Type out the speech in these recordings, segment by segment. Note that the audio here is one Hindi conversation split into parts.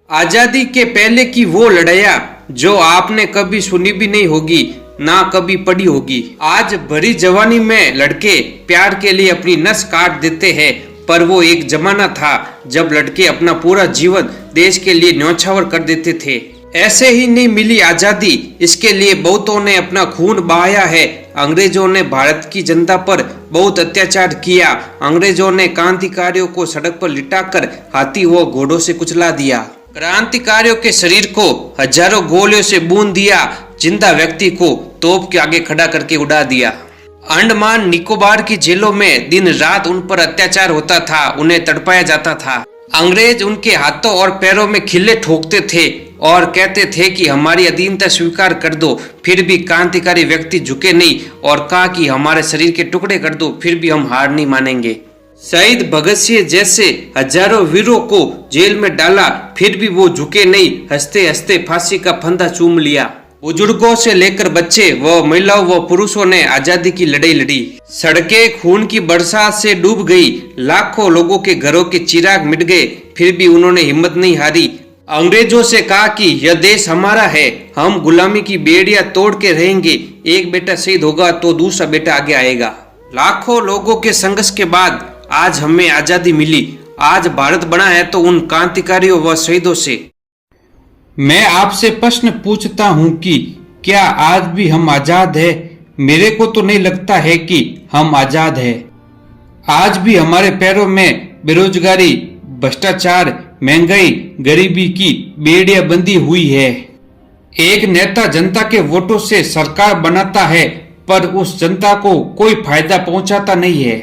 आजादी के पहले की वो लड़ाइयाँ जो आपने कभी सुनी भी नहीं होगी, ना कभी पढ़ी होगी। आज भरी जवानी में लड़के प्यार के लिए अपनी नस काट देते हैं, पर वो एक जमाना था जब लड़के अपना पूरा जीवन देश के लिए न्यौछावर कर देते थे। ऐसे ही नहीं मिली आजादी, इसके लिए बहुतों ने अपना खून बहाया है। अंग्रेजों ने भारत की जनता पर बहुत अत्याचार किया। अंग्रेजों ने क्रांतिकारियों को सड़क पर लिटाकर हाथी व घोड़ों से कुचला दिया। क्रांतिकारियों के शरीर को हजारों गोलियों से बूंद दिया। जिंदा व्यक्ति को तोप के आगे खड़ा करके उड़ा दिया। अंडमान निकोबार की जेलों में दिन रात उन पर अत्याचार होता था, उन्हें तड़पाया जाता था। अंग्रेज उनके हाथों और पैरों में खिल्ले ठोकते थे और कहते थे कि हमारी अधीनता स्वीकार कर दो, फिर भी क्रांतिकारी व्यक्ति झुके नहीं और कहा कि हमारे शरीर के टुकड़े कर दो, फिर भी हम हार नहीं मानेंगे। शहीद भगत सिंह जैसे हजारों वीरों को जेल में डाला, फिर भी वो झुके नहीं। हंसते हंसते फांसी का फंदा चूम लिया। बुजुर्गों से लेकर बच्चे व महिलाओं व पुरुषों ने आजादी की लड़ाई लड़ी। सड़कें खून की बरसात से डूब गई। लाखों लोगों के घरों के चिराग मिट गए, फिर भी उन्होंने हिम्मत नहीं हारी। अंग्रेजों से कहा कि यह देश हमारा है, हम गुलामी की बेड़ियां तोड़ के रहेंगे। एक बेटा शहीद होगा तो दूसरा बेटा आगे आएगा। लाखों लोगों के संघर्ष के बाद आज हमें आजादी मिली। आज भारत बना है तो उन क्रांतिकारियों व शहीदों से। मैं आपसे प्रश्न पूछता हूं कि क्या आज भी हम आजाद हैं? मेरे को तो नहीं लगता है कि हम आजाद हैं। आज भी हमारे पैरों में बेरोजगारी, भ्रष्टाचार, महंगाई, गरीबी की बेड़ियां बंधी हुई है। एक नेता जनता के वोटों से सरकार बनाता है, पर उस जनता को कोई फायदा पहुंचाता नहीं है।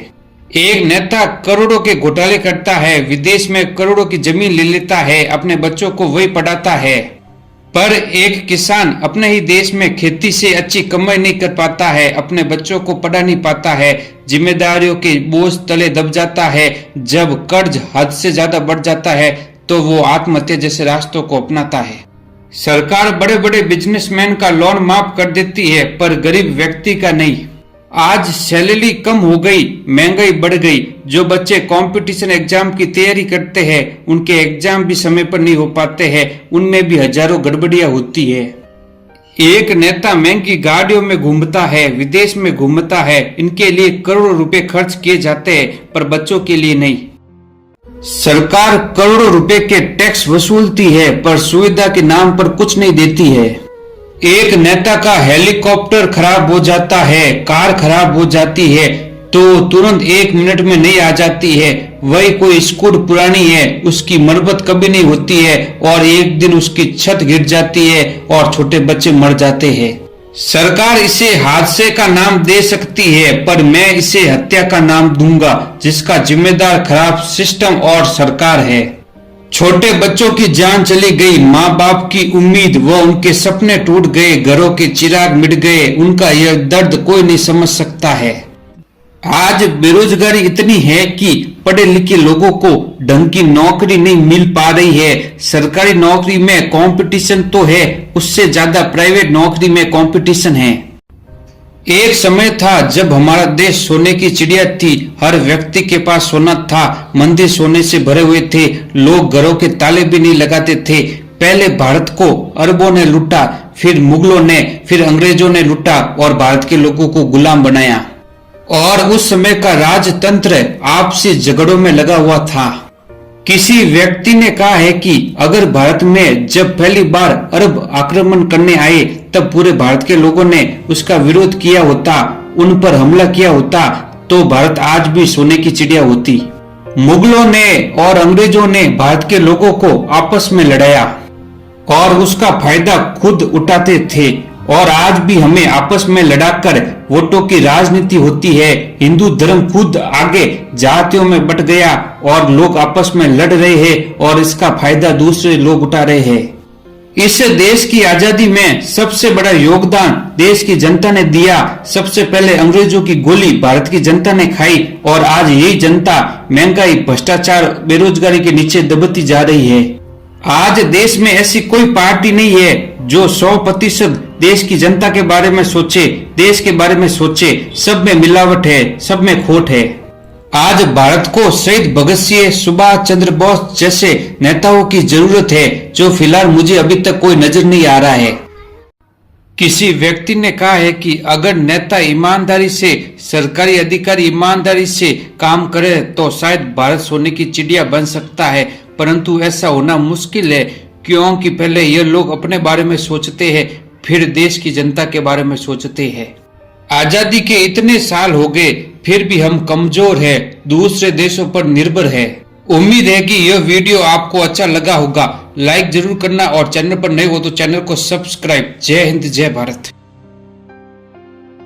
एक नेता करोड़ों के घोटाले करता है, विदेश में करोड़ों की जमीन ले लेता है, अपने बच्चों को वही पढ़ाता है। पर एक किसान अपने ही देश में खेती से अच्छी कमाई नहीं कर पाता है, अपने बच्चों को पढ़ा नहीं पाता है, जिम्मेदारियों के बोझ तले दब जाता है। जब कर्ज हद से ज्यादा बढ़ जाता है तो वो आत्महत्या जैसे रास्तों को अपनाता है। सरकार बड़े बड़े बिजनेसमैन का लोन माफ कर देती है, पर गरीब व्यक्ति का नहीं। आज सैलरी कम हो गई, महंगाई बढ़ गई। जो बच्चे कंपटीशन एग्जाम की तैयारी करते हैं, उनके एग्जाम भी समय पर नहीं हो पाते हैं, उनमें भी हजारों गड़बड़ियां होती है। एक नेता महंगी गाड़ियों में घूमता है, विदेश में घूमता है, इनके लिए करोड़ों रुपए खर्च किए जाते हैं, पर बच्चों के लिए नहीं। सरकार करोड़ों रुपए के टैक्स वसूलती है, पर सुविधा के नाम पर कुछ नहीं देती है। एक नेता का हेलीकॉप्टर खराब हो जाता है, कार खराब हो जाती है तो तुरंत 1 मिनट में नहीं आ जाती है। वही कोई स्कूटर पुरानी है, उसकी मरम्मत कभी नहीं होती है और एक दिन उसकी छत गिर जाती है और छोटे बच्चे मर जाते हैं। सरकार इसे हादसे का नाम दे सकती है, पर मैं इसे हत्या का नाम दूंगा, जिसका जिम्मेदार खराब सिस्टम और सरकार है। छोटे बच्चों की जान चली गई, माँ बाप की उम्मीद व उनके सपने टूट गए, घरों के चिराग मिट गए, उनका यह दर्द कोई नहीं समझ सकता है। आज बेरोजगारी इतनी है कि पढ़े लिखे लोगों को ढंग की नौकरी नहीं मिल पा रही है। सरकारी नौकरी में कंपटीशन तो है, उससे ज्यादा प्राइवेट नौकरी में कंपटीशन है। एक समय था जब हमारा देश सोने की चिड़िया थी, हर व्यक्ति के पास सोना था, मंदिर सोने से भरे हुए थे, लोग घरों के ताले भी नहीं लगाते थे। पहले भारत को अरबों ने लूटा, फिर मुगलों ने, फिर अंग्रेजों ने लूटा और भारत के लोगों को गुलाम बनाया। और उस समय का राजतंत्र आपसी झगड़ों में लगा हुआ था। किसी व्यक्ति ने कहा है कि अगर भारत में जब पहली बार अरब आक्रमण करने आए तब पूरे भारत के लोगों ने उसका विरोध किया होता, उन पर हमला किया होता, तो भारत आज भी सोने की चिड़िया होती। मुगलों ने और अंग्रेजों ने भारत के लोगों को आपस में लड़ाया और उसका फायदा खुद उठाते थे। और आज भी हमें आपस में लड़ाकर वोटों की राजनीति होती है। हिंदू धर्म खुद आगे जातियों में बट गया और लोग आपस में लड़ रहे हैं और इसका फायदा दूसरे लोग उठा रहे हैं। इस देश की आजादी में सबसे बड़ा योगदान देश की जनता ने दिया। सबसे पहले अंग्रेजों की गोली भारत की जनता ने खाई और आज यही जनता महंगाई, भ्रष्टाचार, बेरोजगारी के नीचे दबती जा रही है। आज देश में ऐसी कोई पार्टी नहीं है जो 100% देश की जनता के बारे में सोचे, देश के बारे में सोचे। सब में मिलावट है, सब में खोट है। आज भारत को शहीद भगत सिंह, सुभाष चंद्र बोस जैसे नेताओं की जरूरत है, जो फिलहाल मुझे अभी तक कोई नजर नहीं आ रहा है। किसी व्यक्ति ने कहा है कि अगर नेता ईमानदारी से, सरकारी अधिकारी ईमानदारी से काम करे तो शायद भारत सोने की चिड़िया बन सकता है, परंतु ऐसा होना मुश्किल है, क्योंकि पहले ये लोग अपने बारे में सोचते हैं, फिर देश की जनता के बारे में सोचते हैं। आजादी के इतने साल हो गए, फिर भी हम कमजोर हैं, दूसरे देशों पर निर्भर है। उम्मीद है कि यह वीडियो आपको अच्छा लगा होगा। लाइक जरूर करना और चैनल पर नए हो तो चैनल को सब्सक्राइब। जय हिंद, जय भारत।